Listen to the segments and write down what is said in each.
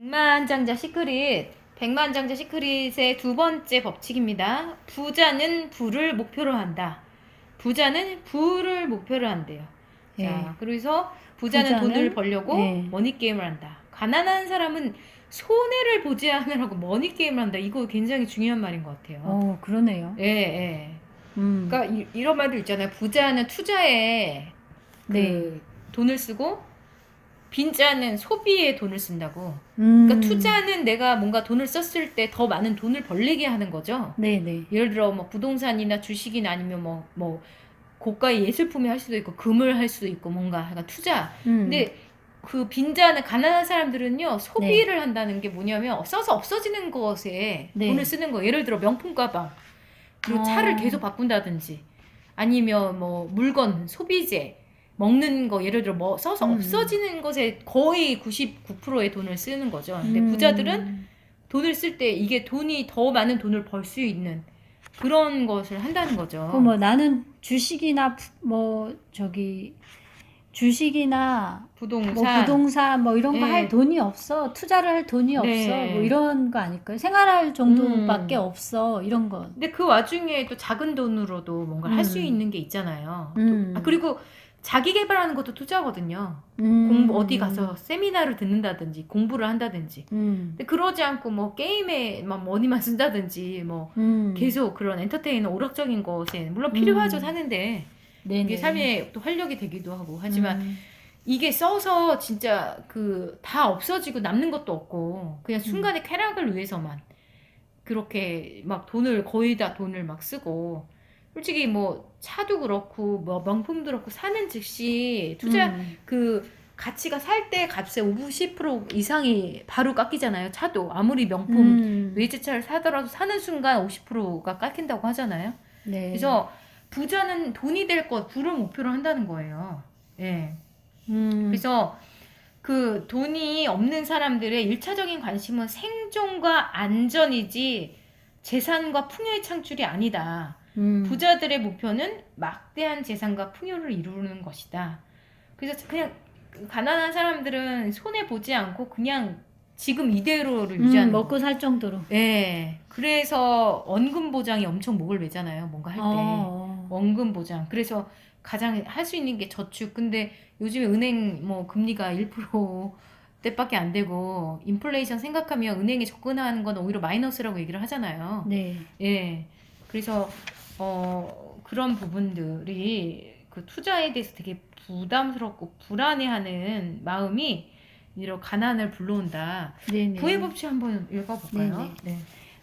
백만장자 시크릿. 백만장자 시크릿의 두 번째 법칙입니다. 부자는 부를 목표로 한다. 부자는 부를 목표로 한대요. 예. 자, 그래서 부자는 돈을 벌려고 머니게임을 한다. 가난한 사람은 손해를 보지 않으라고 머니게임을 한다. 이거 굉장히 중요한 말인 것 같아요. 그러네요. 예, 예. 그러니까 이런 말도 있잖아요. 부자는 투자에 돈을 쓰고 빈자는 소비에 돈을 쓴다고. 그러니까 투자는 내가 뭔가 돈을 썼을 때 더 많은 돈을 벌리게 하는 거죠. 네네. 예를 들어 뭐 부동산이나 주식이나 아니면 뭐 고가의 예술품을 할 수도 있고 금을 할 수도 있고 뭔가 약간 투자. 근데 그 빈자는 가난한 사람들은요 소비를 한다는 게 뭐냐면 써서 없어지는 것에 돈을 쓰는 거예요. 예를 들어 명품 가방, 그리고 차를 계속 바꾼다든지, 아니면 뭐 물건, 소비재, 먹는 거, 예를 들어 뭐 써서 없어지는 것에 거의 99%의 돈을 쓰는 거죠. 근데 부자들은 돈을 쓸 때 이게 돈이 더 많은 돈을 벌 수 있는 그런 것을 한다는 거죠. 그 뭐 나는 주식이나 주식이나 부동산 뭐 이런 거 할 돈이 없어. 투자를 할 돈이 없어. 뭐 이런 거 아닐까요? 생활할 정도밖에 없어. 이런 거. 근데 그 와중에 또 작은 돈으로도 뭔가 할 수 있는 게 있잖아요. 그리고 자기 개발하는 것도 투자거든요. 어디 가서 세미나를 듣는다든지 공부를 한다든지. 근데 그러지 않고 뭐 게임에만 머니만 쓴다든지 뭐 계속 그런 엔터테이너 오락적인 것에 물론 필요하죠, 사는데. 이게 삶의 또 활력이 되기도 하고 하지만 이게 써서 진짜 그 다 없어지고 남는 것도 없고 그냥 순간의 쾌락을 위해서만 그렇게 막 거의 다 돈을 막 쓰고, 솔직히 뭐 차도 그렇고 뭐 명품도 그렇고 사는 즉시 투자 그 가치가 살 때 값의 50% 이상이 바로 깎이잖아요. 차도 아무리 명품 외제차를 사더라도 사는 순간 50%가 깎인다고 하잖아요. 그래서 부자는 돈이 될 것, 부를 목표로 한다는 거예요. 예. 그래서 그 돈이 없는 사람들의 1차적인 관심은 생존과 안전이지 재산과 풍요의 창출이 아니다. 부자들의 목표는 막대한 재산과 풍요를 이루는 것이다. 그래서 그냥 가난한 사람들은 손해 보지 않고 그냥 지금 이대로를 유지하는 먹고 살 정도로. 예. 그래서 원금 보장이 엄청 목을 매잖아요. 뭔가 할 때. 원금 보장. 그래서 가장 할 수 있는 게 저축. 근데 요즘에 은행 뭐 금리가 1%대밖에 안 되고 인플레이션 생각하면 은행에 접근하는 건 오히려 마이너스라고 얘기를 하잖아요. 예. 그래서 그런 부분들이 그 투자에 대해서 되게 부담스럽고 불안해하는 마음이 이런 가난을 불러온다. 부의 법칙 한번 읽어볼까요? 네.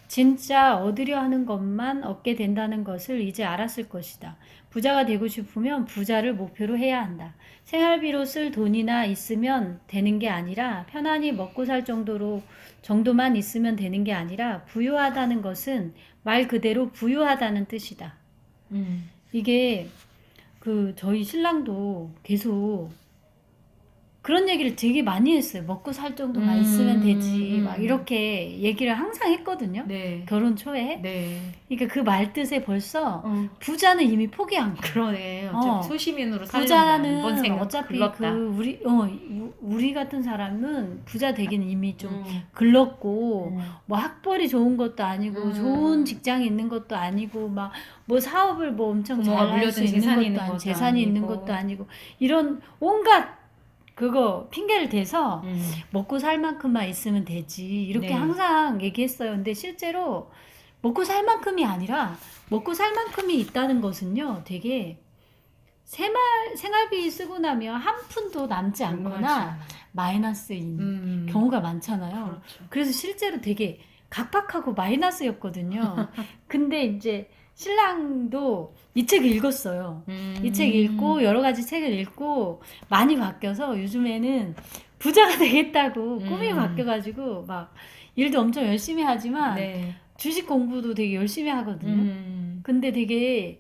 진짜 얻으려 하는 것만 얻게 된다는 것을 이제 알았을 것이다. 부자가 되고 싶으면 부자를 목표로 해야 한다. 생활비로 쓸 돈이나 있으면 되는 게 아니라, 편안히 먹고 살 정도만 있으면 되는 게 아니라, 부유하다는 것은 말 그대로 부유하다는 뜻이다. 이게 저희 신랑도 계속 그런 얘기를 되게 많이 했어요. 먹고 살 정도만 있으면 되지. 막 이렇게 얘기를 항상 했거든요. 결혼 초에. 그러니까 그 말 뜻에 벌써 부자는 이미 포기한 거야. 그러네. 어차피 소시민으로 살려면 이번 부자는 생각 어차피 글렀다. 우리 같은 사람은 부자 되기는 이미 좀 글렀고, 뭐 학벌이 좋은 것도 아니고, 좋은 직장이 있는 것도 아니고, 막 뭐 사업을 뭐 엄청 잘 할 수 있는 것도 아니고, 재산이 있는 것도 아니고, 이런 온갖 그거 핑계를 대서 먹고 살 만큼만 있으면 되지, 이렇게 항상 얘기했어요. 근데 실제로 먹고 살 만큼이 아니라, 먹고 살 만큼이 있다는 것은요, 되게 생활비 쓰고 나면 한 푼도 남지 않거나 마이너스인 경우가 많잖아요. 그래서 실제로 되게 각박하고 마이너스였거든요. 근데 이제 신랑도 이 책을 읽었어요. 이 책 읽고 여러 가지 책을 읽고 많이 바뀌어서 요즘에는 부자가 되겠다고 꿈이 바뀌어가지고 막 일도 엄청 열심히 하지만 주식 공부도 되게 열심히 하거든요. 근데 되게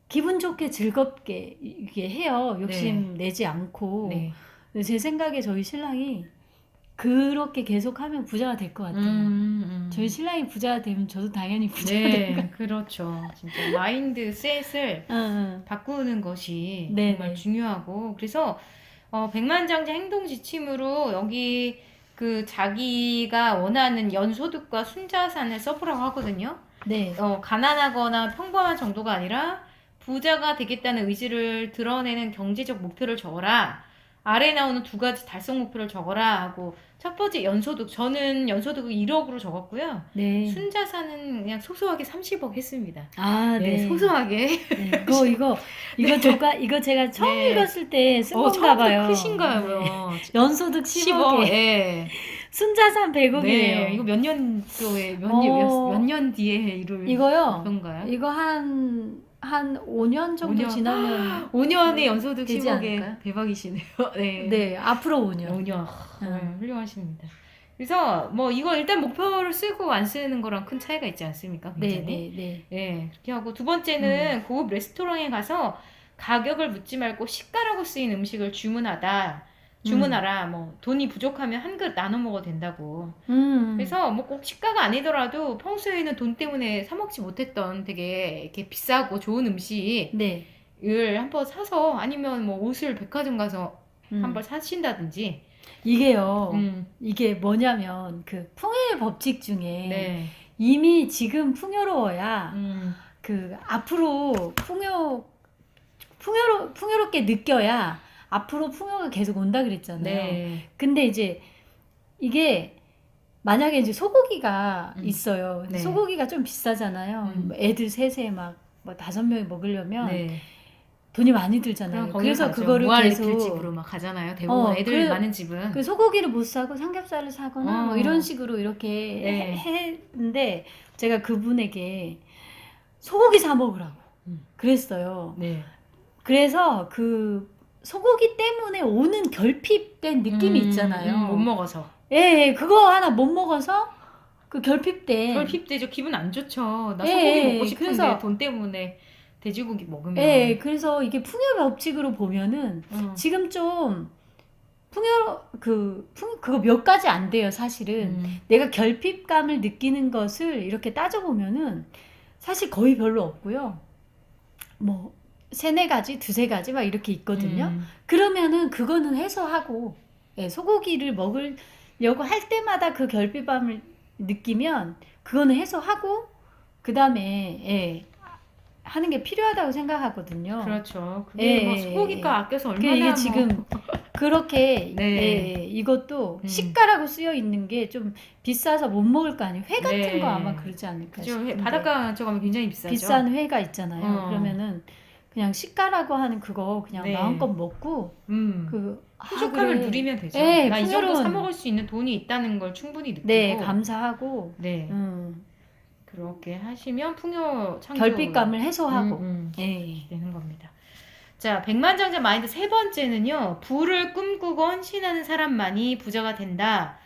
기분 좋게 즐겁게 이게 해요. 욕심 내지 않고. 제 생각에 저희 신랑이 그렇게 계속하면 부자가 될 것 같아요. 저희 신랑이 부자가 되면 저도 당연히 부자가 될 것 같아요. 그렇죠. 진짜 마인드셋을 바꾸는 것이 정말 중요하고, 그래서 백만장자 행동 지침으로 여기 그 자기가 원하는 연소득과 순자산을 써보라고 하거든요. 네. 가난하거나 평범한 정도가 아니라 부자가 되겠다는 의지를 드러내는 경제적 목표를 적어라. 아래 나오는 두 가지 달성 목표를 적어라 하고, 첫 번째 연소득. 저는 연소득을 1억으로 적었고요. 네. 순자산은 그냥 소소하게 30억 했습니다. 아, 네, 네. 소소하게. 네. 이거 제가 처음 네. 읽었을 때 쓴 건가 처음부터 봐요. 크신가요? 연소득 10억에 예. 순자산 100억이에요. 네, 이거 몇 년도에 몇 년 뒤에 이룰 이거요. 건가요? 이거 한 5년 정도 5년. 지나면 5년에 연소득 되지 10억에 않을까요? 대박이시네요. 네. 네, 앞으로 5년. 5년. 훌륭하십니다. 그래서 뭐 이거 일단 목표를 쓰고 안 쓰는 거랑 큰 차이가 있지 않습니까? 네, 굉장히. 네, 네. 네, 그렇게 하고 두 번째는 고급 레스토랑에 가서 가격을 묻지 말고 시가라고 쓰인 음식을 주문하라. 뭐 돈이 부족하면 한 그릇 나눠 먹어도 된다고. 그래서 뭐 꼭 시가가 아니더라도 평소에는 돈 때문에 사 먹지 못했던 되게 이렇게 비싸고 좋은 음식을 네. 한번 사서, 아니면 뭐 옷을 백화점 가서 한 벌 사신다든지. 이게요. 음. 이게 뭐냐면 그 풍요의 법칙 중에 네. 이미 지금 풍요로워야 음. 그 앞으로 풍요롭게 느껴야 앞으로 풍요가 계속 온다 그랬잖아요. 네. 근데 이제 이게 만약에 이제 소고기가 있어요. 근데 네. 소고기가 좀 비싸잖아요. 뭐 애들 셋에 막 뭐 5명이 먹으려면 네. 돈이 많이 들잖아요. 그래서 그거를 계속 집으로 막 가잖아요. 대부분 애들 많은 집은. 그 소고기를 못 사고 삼겹살을 사거나 뭐 이런 식으로 이렇게 네. 했는데 제가 그분에게 소고기 사 먹으라고 그랬어요. 네. 그래서 그 소고기 때문에 오는 결핍된 느낌이 있잖아요. 못 먹어서. 예, 그거 하나 못 먹어서 그 결핍된. 결핍되죠. 기분 안 좋죠. 나 예, 소고기 먹고 싶은데 그래서- 돈 때문에 돼지고기 먹으면. 예, 그래서 이게 풍요 법칙으로 보면은 지금 좀 그거 몇 가지 안 돼요, 사실은. 내가 결핍감을 느끼는 것을 이렇게 따져보면은 사실 거의 별로 없고요. 뭐, 3-4가지, 2-3가지 막 이렇게 있거든요. 그러면은 그거는 해소하고, 예, 소고기를 먹으려고 할 때마다 그 결핍감을 느끼면 그거는 해소하고, 그 다음에, 예, 하는 게 필요하다고 생각하거든요. 그렇죠. 그게 예, 뭐 예, 소고기값 예. 아껴서 그게 얼마나 이게 지금 그렇게 네. 예, 이것도 시가라고 쓰여 있는 게 좀 비싸서 못 먹을 거 아니에요. 회 같은 네. 거 아마 그러지 않을까 그죠. 싶은데. 바닷가 쪽가면 굉장히 비싸죠. 비싼 회가 있잖아요. 어. 그러면은 그냥 시가라고 하는 그거 그냥 네. 마음껏 먹고 풍족함을 그래. 누리면 되죠. 예, 나 이 정도 풍요로운- 사 먹을 수 있는 돈이 있다는 걸 충분히 느끼고. 네, 감사하고 네. 그렇게 하시면 창조 결핍감을 해소하고 예, 되는 겁니다. 자, 백만장자 마인드 세 번째는요. 부를 꿈꾸고 헌신하는 사람만이 부자가 된다.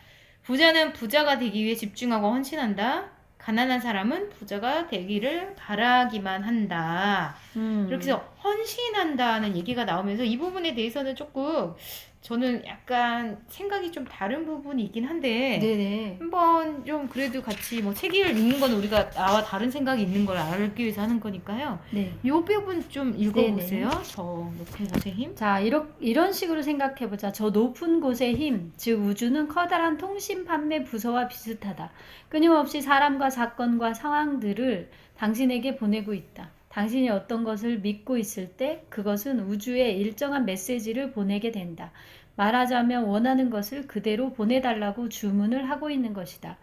부자는 부자가 되기 위해 집중하고 헌신한다. 가난한 사람은 부자가 되기를 바라기만 한다. 이렇게 해서 헌신한다는 얘기가 나오면서 이 부분에 대해서는 조금 저는 약간 생각이 좀 다른 부분이 있긴 한데 네네. 한번 좀 그래도 같이 뭐 책을 읽는 건 우리가 나와 다른 생각이 있는 걸 알기 위해서 하는 거니까요. 네. 이 부분 좀 읽어보세요. 저 높은 곳의 힘. 자, 이런 식으로 생각해보자. 저 높은 곳의 힘, 즉 우주는 커다란 통신 판매 부서와 비슷하다. 끊임없이 사람과 사건과 상황들을 당신에게 보내고 있다. 당신이 어떤 것을 믿고 있을 때 그것은 우주에 일정한 메시지를 보내게 된다. 말하자면 원하는 것을 그대로 보내달라고 주문을 하고 있는 것이다.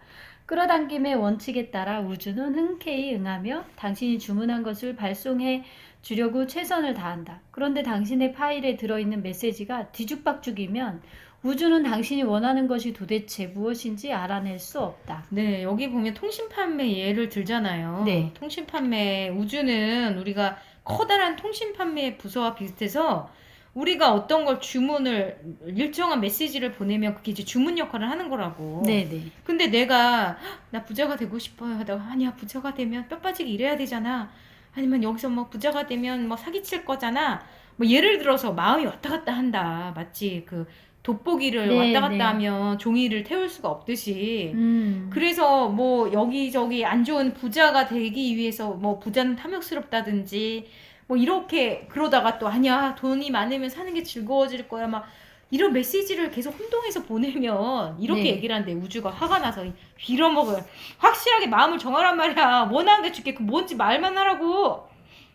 끌어당김의 원칙에 따라 우주는 흔쾌히 응하며 당신이 주문한 것을 발송해 주려고 최선을 다한다. 그런데 당신의 파일에 들어있는 메시지가 뒤죽박죽이면 우주는 당신이 원하는 것이 도대체 무엇인지 알아낼 수 없다. 네, 여기 보면 통신 판매 예를 들잖아요. 네. 통신 판매, 우주는 우리가 커다란 통신 판매 부서와 비슷해서 우리가 어떤 걸 주문을 일정한 메시지를 보내면 그게 이제 주문 역할을 하는 거라고. 네네. 근데 내가 나 부자가 되고 싶어요 하다가 아니야 부자가 되면 뼈 빠지게 일해야 되잖아. 아니면 여기서 뭐 부자가 되면 뭐 사기칠 거잖아. 뭐 예를 들어서 마음이 왔다 갔다 한다. 마치 그 돋보기를 네, 왔다 갔다 네. 하면 종이를 태울 수가 없듯이. 음. 그래서 뭐 여기저기 안 좋은 부자가 되기 위해서 뭐 부자는 탐욕스럽다든지 뭐 이렇게 그러다가 또 아니야 돈이 많으면 사는 게 즐거워질 거야 막 이런 메시지를 계속 혼동해서 보내면 이렇게 네. 얘기를 하는데 우주가 화가 나서 빌어먹어요. 확실하게 마음을 정하란 말이야. 원하는 게 줄게. 그 뭔지 말만 하라고.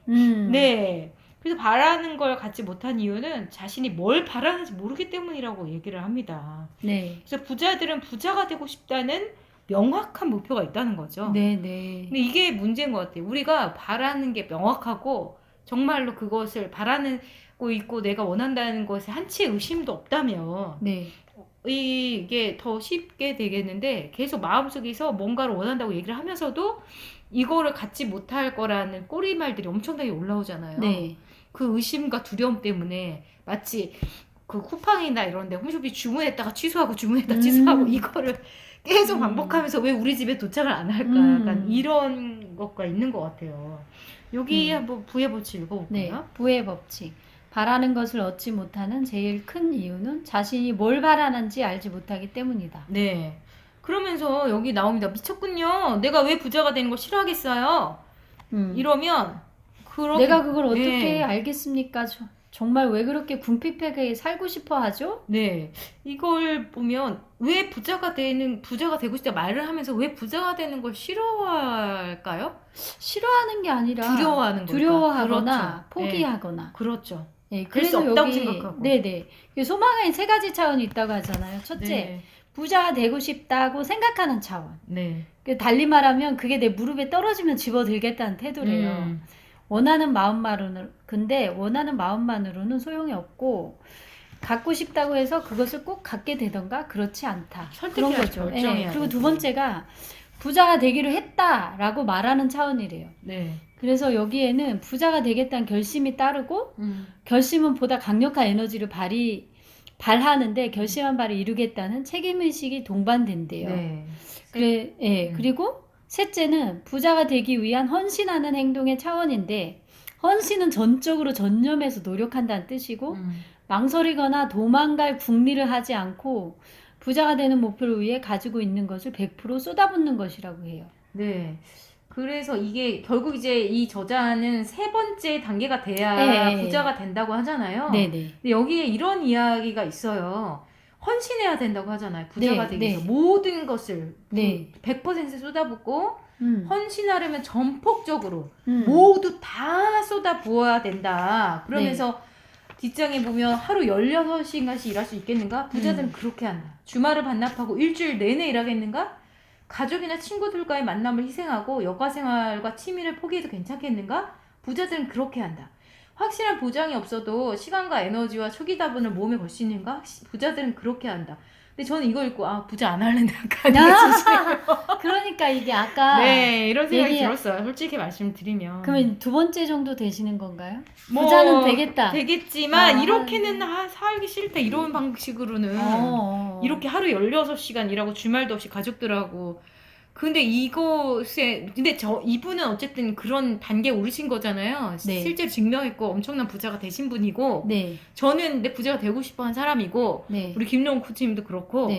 네. 그래서 바라는 걸 갖지 못한 이유는 자신이 뭘 바라는지 모르기 때문이라고 얘기를 합니다. 네. 그래서 부자들은 부자가 되고 싶다는 명확한 목표가 있다는 거죠. 네, 네. 근데 이게 문제인 것 같아요. 우리가 바라는 게 명확하고 정말로 그것을 바라고 있고 내가 원한다는 것에 한치의 의심도 없다면 네. 이게 더 쉽게 되겠는데 계속 마음속에서 뭔가를 원한다고 얘기를 하면서도 이거를 갖지 못할 거라는 꼬리말들이 엄청나게 올라오잖아요. 네. 그 의심과 두려움 때문에 마치 그 쿠팡이나 이런 데 홈쇼핑 주문했다가 취소하고 주문했다가 취소하고 이거를 계속 반복하면서 왜 우리 집에 도착을 안 할까? 약간 이런 것가 있는 것 같아요. 여기 한번 부의 법칙 읽어볼까요? 네. 부의 법칙. 바라는 것을 얻지 못하는 제일 큰 이유는 자신이 뭘 바라는지 알지 못하기 때문이다. 네. 그러면서 여기 나옵니다. 미쳤군요. 내가 왜 부자가 되는 걸 싫어하겠어요? 이러면 내가 그걸 어떻게 네. 알겠습니까? 정말 왜 그렇게 궁핍하게 살고 싶어 하죠? 네. 이걸 보면 왜 부자가 되고 싶다 말을 하면서 왜 부자가 되는 걸 싫어할까요? 싫어하는 게 아니라 두려워하는 걸까? 두려워하거나 그렇죠. 포기하거나. 그렇죠. 네, 그럴 수 그래서 없다고 여기 생각하고. 네네 소망의 세 가지 차원이 있다고 하잖아요. 첫째, 네. 부자가 되고 싶다고 생각하는 차원. 네. 달리 말하면 그게 내 무릎에 떨어지면 집어들겠다는 태도래요. 원하는 마음만으로는 소용이 없고 갖고 싶다고 해서 그것을 꼭 갖게 되던가 그렇지 않다. 그런 거죠. 네. 그리고 두 번째가 부자가 되기로 했다라고 말하는 차원이래요. 네. 그래서 여기에는 부자가 되겠다는 결심이 따르고 결심은 보다 강력한 에너지를 발하는데 결심한 바를 이루겠다는 책임의식이 동반된대요. 네. 그리고 셋째는 부자가 되기 위한 헌신하는 행동의 차원인데 헌신은 전적으로 전념해서 노력한다는 뜻이고 망설이거나 도망갈 궁리를 하지 않고 부자가 되는 목표를 위해 가지고 있는 것을 100% 쏟아붓는 것이라고 해요. 네. 그래서 이게 결국 이제 이 저자는 세 번째 단계가 돼야 부자가 된다고 하잖아요. 네네. 근데 여기에 이런 이야기가 있어요. 헌신해야 된다고 하잖아요. 부자가 되기 위해서 모든 것을 100% 쏟아붓고 헌신하려면 전폭적으로 모두 다 쏟아부어야 된다. 그러면서 뒷장에 보면 하루 16시간씩 일할 수 있겠는가? 부자들은 그렇게 한다. 주말을 반납하고 일주일 내내 일하겠는가? 가족이나 친구들과의 만남을 희생하고 여가생활과 취미를 포기해도 괜찮겠는가? 부자들은 그렇게 한다. 확실한 보장이 없어도 시간과 에너지와 초기자본을 몸에 걸 수 있는가? 부자들은 그렇게 한다. 근데 저는 이거 읽고 부자 안 할랜다. 그러니까 이게 아까 네, 이런 생각이 들었어요. 솔직히 말씀드리면. 그러면 두 번째 정도 되시는 건가요? 부자는 되겠다. 되겠지만 이렇게는 살기 싫다. 이런 방식으로는 이렇게 하루 16시간 일하고 주말도 없이 가족들하고 근데 이분은 어쨌든 그런 단계에 오르신 거잖아요. 실제로 증명했고 엄청난 부자가 되신 분이고 저는 내 부자가 되고 싶어 한 사람이고 우리 김용훈 코치님도 그렇고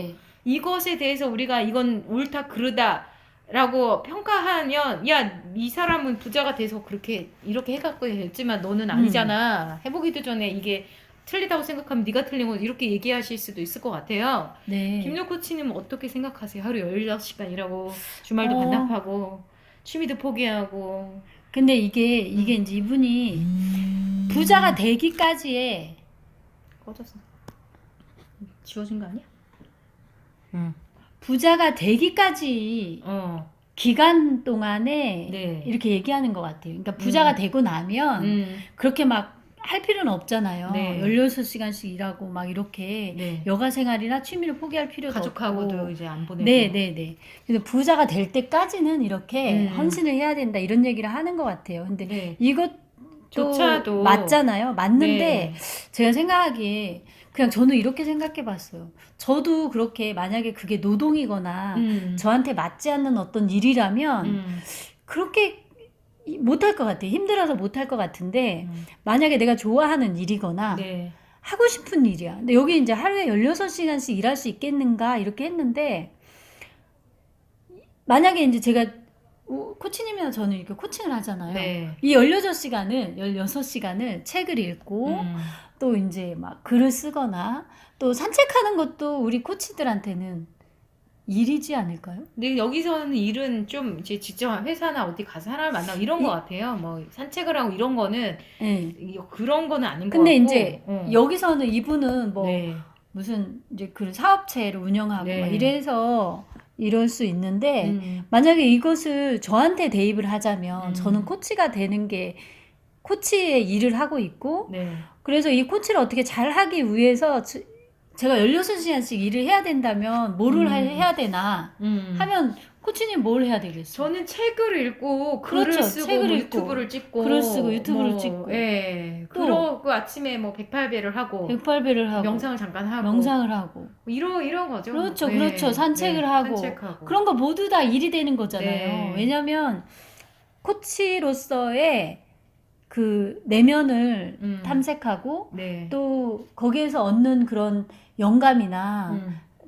이것에 대해서 우리가 이건 옳다 그르다 라고 평가하면 야, 이 사람은 부자가 돼서 이렇게 해갖고 했지만 너는 아니잖아. 해보기도 전에 이게 틀리다고 생각하면 네가 틀린 거 이렇게 얘기하실 수도 있을 것 같아요. 김용 코치님은 어떻게 생각하세요? 하루 16시간 일하고 주말도 반납하고 취미도 포기하고. 근데 이게 이제 이분이 부자가 되기까지의 꺼졌어. 지워진 거 아니야? 부자가 되기까지 기간 동안에 이렇게 얘기하는 것 같아요. 그러니까 부자가 되고 나면 그렇게 막 할 필요는 없잖아요. 16시간씩 일하고 막 이렇게 여가 생활이나 취미를 포기할 필요도 가족하고도 없고. 이제 안 보내고. 그래서 부자가 될 때까지는 이렇게 헌신을 해야 된다 이런 얘기를 하는 것 같아요. 근데 이것도 맞잖아요. 맞는데 제가 생각하기에 그냥 저는 이렇게 생각해 봤어요. 저도 그렇게 만약에 그게 노동이거나 저한테 맞지 않는 어떤 일이라면 그렇게 못할 것 같아요. 힘들어서 못할 것 같은데 만약에 내가 좋아하는 일이거나 하고 싶은 일이야. 근데 여기 이제 하루에 16시간씩 일할 수 있겠는가 이렇게 했는데 만약에 이제 제가 코치님이나 저는 이렇게 코칭을 하잖아요. 이 16시간을 책을 읽고 또 이제 막 글을 쓰거나 또 산책하는 것도 우리 코치들한테는 일이지 않을까요? 근데 여기서는 일은 좀 이제 직접 회사나 어디 가서 사람을 만나고 이런 거 같아요. 뭐 산책을 하고 이런 거는 네. 그런 거는 아닌 것 근데 같고. 이제 여기서는 이분은 뭐 네. 무슨 이제 그 사업체를 운영하고 네. 막 이래서 이럴 수 있는데 만약에 이것을 저한테 대입을 하자면 저는 코치가 되는 게 코치의 일을 하고 있고 네. 그래서 이 코치를 어떻게 잘 하기 위해서 제가 16시간씩 일을 해야 된다면 뭐를 해야 되나 하면 코치님 뭘 해야 되겠어요? 저는 책을 읽고 글을 그렇죠. 쓰고 책을 뭐 읽고, 유튜브를 찍고 글을 쓰고 유튜브를 찍고. 예. 또 그러고 아침에 뭐 108배를 하고 108배를 하고 명상을 잠깐 하고 명상을 하고 이런 거죠. 그렇죠. 네. 그렇죠. 산책을 하고 산책하고. 그런 거 모두 다 일이 되는 거잖아요. 네. 왜냐면 코치로서의 그 내면을 탐색하고 네. 또 거기에서 얻는 그런 영감이나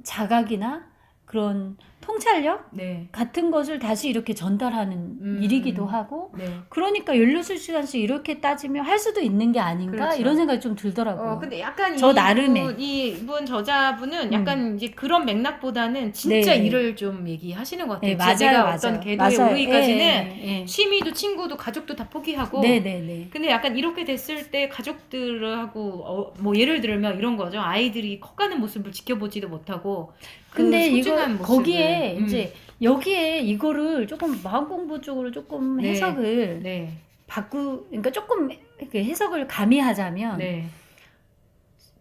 자각이나 그런 통찰력 네. 같은 것을 다시 이렇게 전달하는 일이기도 하고 네. 그러니까 16시간씩 이렇게 따지면 할 수도 있는 게 아닌가 그렇죠. 이런 생각이 좀 들더라고요. 근데 약간 저 나름의. 이분 저자분은 약간 이제 그런 맥락보다는 진짜 네. 일을 좀 얘기하시는 것 같아요. 네, 맞아요, 제가 맞아요. 어떤 궤도에 맞아요. 오르기까지는 예. 취미도 친구도 가족도 다 포기하고 네네네. 근데 약간 이렇게 됐을 때 가족들하고 뭐 예를 들면 이런 거죠. 아이들이 커가는 모습을 지켜보지도 못하고 근데 이거 소중한 모습을. 거기에 이제 여기에 이거를 조금 마음 공부 쪽으로 조금 네. 해석을 네. 그러니까 조금 이렇게 해석을 가미하자면 네.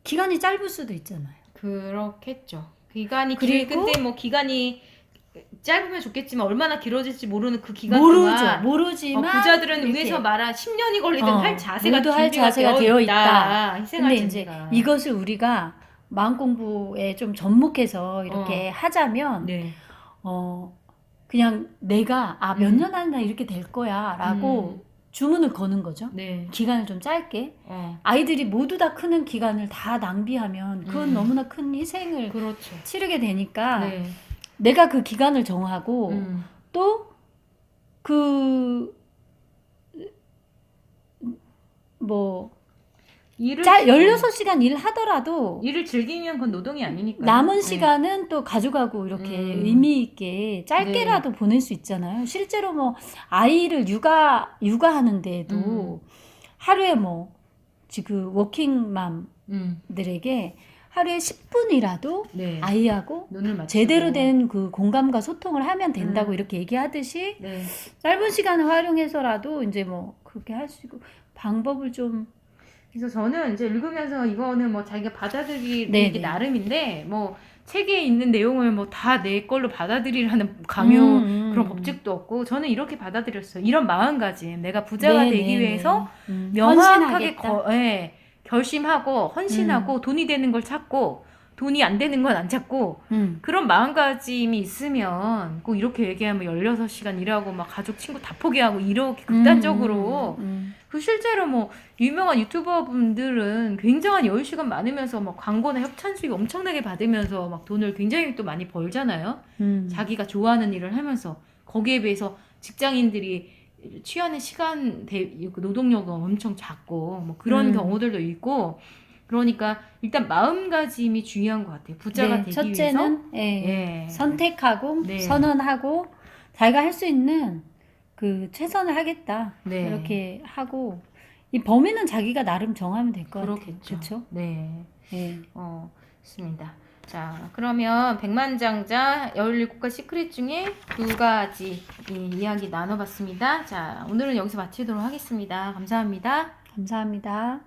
기간이 짧을 수도 있잖아요. 그렇겠죠. 기간이 그리고 근데 뭐 기간이 짧으면 좋겠지만 얼마나 길어질지 모르는 그 기간 동안 모르지만 부자들은 이렇게 위에서 말한 10년이 걸리든 할 자세가 모두 할 준비가 자세가 되어 있다. 희생할 근데 이제 준비가. 이것을 우리가 마음 공부에 좀 접목해서 이렇게 하자면 네. 그냥 내가 몇 년 안에 나 이렇게 될 거야라고 주문을 거는 거죠. 네. 기간을 좀 짧게. 아이들이 모두 다 크는 기간을 다 낭비하면 그건 너무나 큰 희생을 그렇죠. 치르게 되니까 네. 내가 그 기간을 정하고 또 일을 16시간 일 하더라도 일을 즐기면 그건 노동이 아니니까. 남은 시간은 또 가족하고 이렇게 의미 있게 짧게라도 보낼 수 있잖아요. 실제로 뭐 아이를 육아하는데도 하루에 뭐 지금 워킹맘들에게 하루에 10분이라도 네. 아이하고 눈을 맞추고. 제대로 된 그 공감과 소통을 하면 된다고 이렇게 얘기하듯이 네. 짧은 시간을 활용해서라도 이제 뭐 그렇게 할 수 있고 방법을 좀 그래서 저는 이제 읽으면서 이거는 뭐 자기가 받아들이기 네네. 나름인데 뭐 책에 있는 내용을 뭐 다 내 걸로 받아들이라는 강요 그런 법칙도 없고 저는 이렇게 받아들였어요. 이런 마음가짐. 내가 부자가 되기 위해서 명확하게 결심하고 헌신하고 돈이 되는 걸 찾고 돈이 안 되는 건 안 찾고 그런 마음가짐이 있으면 꼭 이렇게 얘기하면 16시간 일하고 막 가족 친구 다 포기하고 이렇게 극단적으로 그 실제로 뭐 유명한 유튜버 분들은 굉장한 여유 시간 많으면서 막 광고나 협찬 수익 엄청나게 받으면서 막 돈을 굉장히 또 많이 벌잖아요. 자기가 좋아하는 일을 하면서 거기에 비해서 직장인들이 취하는 시간 노동력은 엄청 작고 뭐 그런 경우들도 있고 그러니까 일단 마음가짐이 중요한 것 같아요. 부자가 되기 첫째는 위해서 선택하고 선언하고 자기가 할 수 있는 그 최선을 하겠다 이렇게 하고 이 범위는 자기가 나름 정하면 될 것 같아요. 그렇죠? 네. 좋습니다. 자, 그러면 백만장자 17가지 시크릿 중에 2가지 이야기 나눠봤습니다. 자, 오늘은 여기서 마치도록 하겠습니다. 감사합니다. 감사합니다.